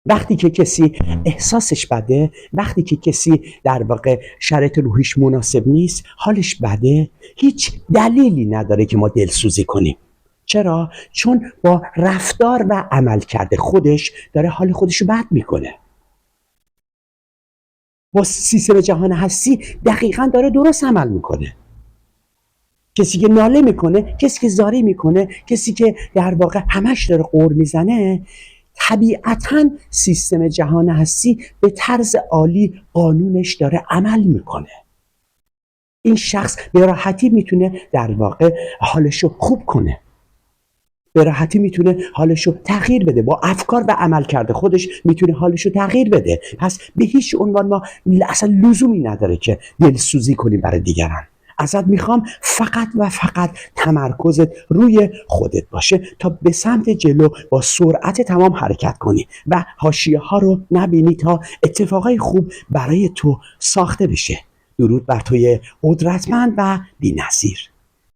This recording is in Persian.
وقتی که کسی احساسش بده، وقتی که کسی در واقع شرایط روحیش مناسب نیست، حالش بده، هیچ دلیلی نداره که ما دلسوزی کنیم. چرا؟ چون با رفتار و عملکرد خودش داره حال خودش رو بد میکنه. با سیستم جهان هستی دقیقاً داره درست عمل میکنه. کسی که ناله میکنه، کسی که زاری میکنه، کسی که در واقع همش داره غر میزنه، طبیعتاً سیستم جهان هستی به طرز عالی قانونش داره عمل میکنه. این شخص به راحتی میتونه در واقع حالشو خوب کنه، به راحتی میتونه حالشو تغییر بده، با افکار و عملکرد خودش میتونه حالشو تغییر بده. پس به هیچ عنوان ما اصلا لزومی نداره که دلسوزی کنیم برای دیگران. ازت میخوام فقط و فقط تمرکزت روی خودت باشه تا به سمت جلو با سرعت تمام حرکت کنی و حاشیه ها رو نبینی تا اتفاقای خوب برای تو ساخته بشه. درود بر توی قدرتمند و بی‌نظیر.